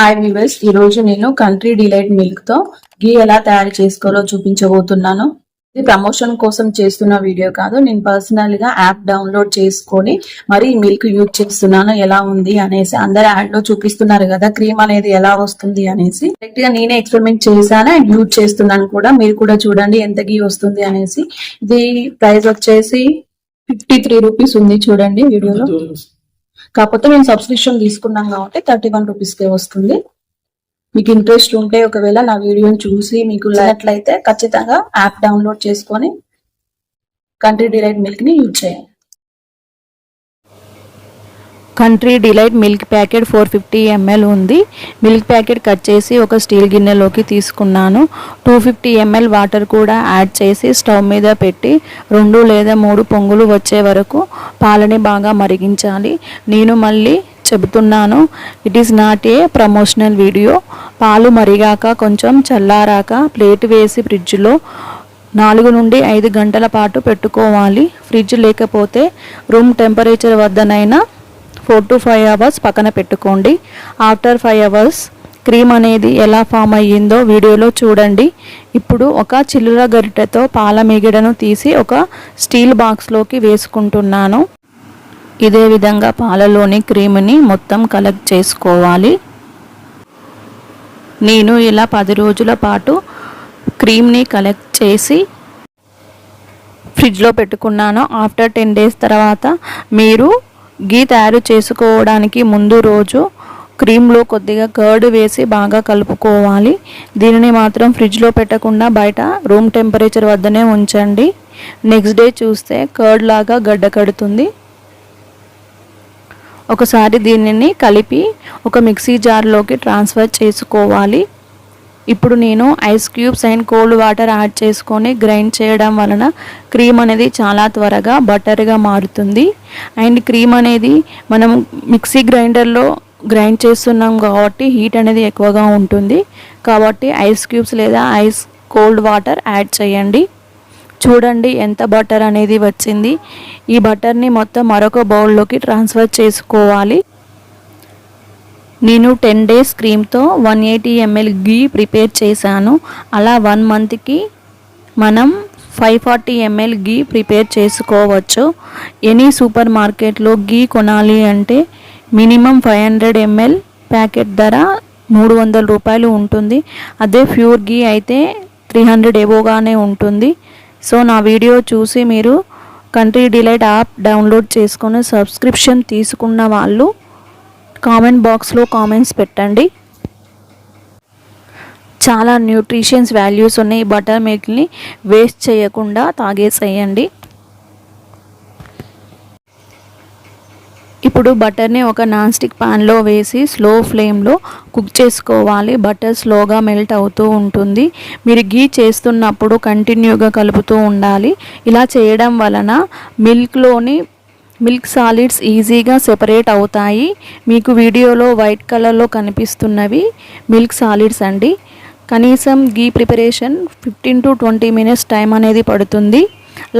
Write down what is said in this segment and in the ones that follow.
Hi viewers, ఈ రోజు నేను కంట్రీ డిలైట్ మిల్క్ తో ఘీ ఎలా తయారు చేసుకోవాలో చూపించబోతున్నాను. ఇది ప్రమోషన్ కోసం చేస్తున్న వీడియో కాదు. నేను పర్సనల్ గా యాప్ డౌన్లోడ్ చేసుకొని మరి మిల్క్ యూజ్ చేస్తున్నాను. ఎలా ఉంది అనేసి అందరు యాడ్ లో చూపిస్తున్నారు కదా, క్రీమ్ అనేది ఎలా వస్తుంది అనేసి. డైరెక్ట్ గా నేనే ఎక్స్పెరిమెంట్ చేశాను అండ్ యూజ్ చేస్తున్నాను కూడా. మీరు కూడా చూడండి ఎంత ఘీ వస్తుంది అనేసి. ఇది ప్రైస్ వచ్చేసి 53 రూపీస్ ఉంది, చూడండి వీడియోలో. కాకపోతే నేను సబ్స్క్రిప్షన్ తీసుకున్నాం కాబట్టి 31 రూపీస్కే వస్తుంది. మీకు ఇంట్రెస్ట్ ఉంటే ఒకవేళ నా వీడియోని చూసి మీకు నచ్చినట్లయితే ఖచ్చితంగా యాప్ డౌన్లోడ్ చేసుకొని కంట్రీ డిలైట్ మిల్క్ ని యూజ్ చేయండి. Country delight milk packet 450 ml ఉంది. మిల్క్ ప్యాకెట్ కట్ చేసి ఒక స్టీల్ గిన్నెలోకి తీసుకున్నాను. 250 ml వాటర్ కూడా యాడ్ చేసి స్టవ్ మీద పెట్టి 2 లేదా 3 పొంగులు వచ్చే వరకు పాలని బాగా మరిగించాలి. నేను మళ్ళీ చెబుతున్నాను, it is not a promotional video. పాలు మరిగాక కొంచెం చల్లారాక ప్లేట్ వేసి ఫ్రిడ్జ్లో 4 నుండి 5 గంటల పాటు పెట్టుకోవాలి. ఫ్రిడ్జ్ లేకపోతే రూమ్ టెంపరేచర్ వద్దనైనా 4 to 5 అవర్స్ పక్కన పెట్టుకోండి. ఆఫ్టర్ 5 అవర్స్ క్రీమ్ అనేది ఎలా ఫామ్ అయ్యిందో వీడియోలో చూడండి. ఇప్పుడు ఒక చిల్లుల గరిటెతో పాల మీగడను తీసి ఒక స్టీల్ బాక్స్లోకి వేసుకుంటున్నాను. ఇదే విధంగా పాలలోని క్రీమ్ని మొత్తం కలెక్ట్ చేసుకోవాలి. నేను ఇలా 10 రోజుల పాటు క్రీమ్ని కలెక్ట్ చేసి ఫ్రిడ్జ్లో పెట్టుకున్నాను. ఆఫ్టర్ 10 డేస్ తర్వాత మీరు ఘీ తయారు చేసుకోవడానికి ముందు రోజు క్రీమ్లో కొద్దిగా కర్డ్ వేసి బాగా కలుపుకోవాలి. దీనిని మాత్రం ఫ్రిడ్జ్లో పెట్టకుండా బయట రూమ్ టెంపరేచర్ వద్దనే ఉంచండి. నెక్స్ట్ డే చూస్తే కర్డ్ లాగా గడ్డ కడుతుంది. ఒకసారి దీనిని కలిపి ఒక మిక్సీ జార్లోకి ట్రాన్స్ఫర్ చేసుకోవాలి. ఇప్పుడు నేను ice cubes and cold water add చేసుకొని గ్రైండ్ చేయడం వలన క్రీమ్ అనేది చాలా త్వరగా బటర్గా మారుతుంది. అండ్ క్రీమ్ అనేది మనం మిక్సీ గ్రైండర్లో గ్రైండ్ చేస్తున్నాం కాబట్టి హీట్ అనేది ఎక్కువగా ఉంటుంది. కాబట్టి ఐస్ క్యూబ్స్ లేదా ఐస్ కోల్డ్ వాటర్ యాడ్ చేయండి. చూడండి ఎంత బటర్ అనేది వచ్చింది. ఈ బటర్ని మొత్తం మరొక బౌల్లోకి ట్రాన్స్ఫర్ చేసుకోవాలి. నేను 10 డేస్ క్రీమ్తో 180 ml ఘీ ప్రిపేర్ చేశాను. అలా 1 మంత్కి మనం 540 ml ఘీ ప్రిపేర్ చేసుకోవచ్చు. ఎనీ సూపర్ మార్కెట్లో ఘీ కొనాలి అంటే మినిమం 500 ml ప్యాకెట్ ధర 300 రూపాయలు ఉంటుంది. అదే ప్యూర్ ఘీ అయితే 300 ఎబోగానే ఉంటుంది. సో నా వీడియో చూసి మీరు కంట్రీ డిలైట్ యాప్ డౌన్లోడ్ చేసుకొని సబ్స్క్రిప్షన్ తీసుకున్న వాళ్ళు కామెంట్ బాక్స్లో కామెంట్స్ పెట్టండి. చాలా న్యూట్రిషన్స్ వాల్యూస్ ఉన్నాయి. బటర్ మిల్క్ని వేస్ట్ చేయకుండా తాగేసేయండి. ఇప్పుడు బటర్ని ఒక నాన్ స్టిక్ ప్యాన్లో వేసి స్లో ఫ్లేమ్లో కుక్ చేసుకోవాలి. బటర్ స్లోగా మెల్ట్ అవుతూ ఉంటుంది. మీరు ఘీ చేస్తున్నప్పుడు కంటిన్యూగా కలుపుతూ ఉండాలి. ఇలా చేయడం వలన మిల్క్ సాలిడ్స్ ఈజీగా సెపరేట్ అవుతాయి. మీకు వీడియోలో వైట్ కలర్లో కనిపిస్తున్నవి మిల్క్ సాలిడ్స్ అండి. కనీసం ఘీ ప్రిపరేషన్ 15 to 20 మినిట్స్ టైం అనేది పడుతుంది.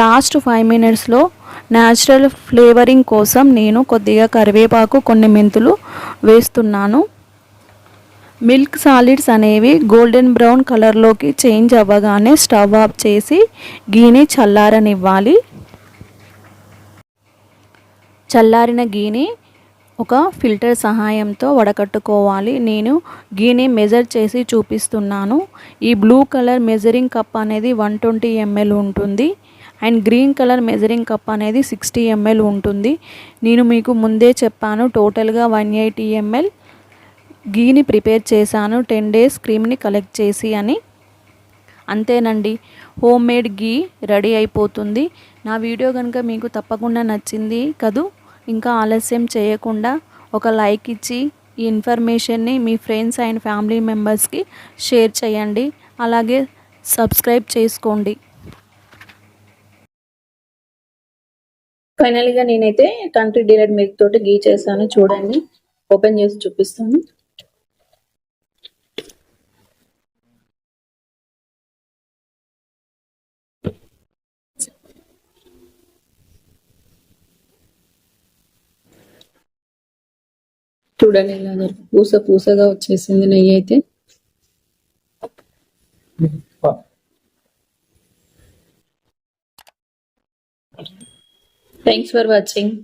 లాస్ట్ 5 మినిట్స్లో న్యాచురల్ ఫ్లేవరింగ్ కోసం నేను కొద్దిగా కరివేపాకు, కొన్ని మెంతులు వేస్తున్నాను. మిల్క్ సాలిడ్స్ అనేవి గోల్డెన్ బ్రౌన్ కలర్లోకి చేంజ్ అవ్వగానే స్టవ్ ఆఫ్ చేసి ఘీని చల్లారనివ్వాలి. చల్లారిన ఘీని ఒక ఫిల్టర్ సహాయంతో వడకట్టుకోవాలి. నేను ఘీని మెజర్ చేసి చూపిస్తున్నాను. ఈ బ్లూ కలర్ మెజరింగ్ కప్ అనేది 120 ml ఉంటుంది. And green colour measuring cup అనేది 60 ml ఉంటుంది. నేను మీకు ముందే చెప్పాను టోటల్గా 180 ml ఘీని ప్రిపేర్ చేశాను 10 డేస్ క్రీమ్ని కలెక్ట్ చేసి అని. అంతేనండి, హోమ్ మేడ్ ఘీ రెడీ అయిపోతుంది. నా వీడియో కనుక మీకు తప్పకుండా నచ్చింది కదూ. ఇంకా ఆలస్యం చేయకుండా ఒక లైక్ ఇచ్చి ఈ ఇన్ఫర్మేషన్ని మీ ఫ్రెండ్స్ అండ్ ఫ్యామిలీ మెంబర్స్కి షేర్ చేయండి. అలాగే సబ్స్క్రైబ్ చేసుకోండి. ఫైనల్గా నేనైతే కంట్రీ డిలైట్ మిల్క్ తోటి ఘీ చేశాను. చూడండి, ఓపెన్ చేసి చూపిస్తాను. చూడండి ఇలాగ పూస పూసగా వచ్చేసింది నెయ్యి అయితే. Thanks for watching.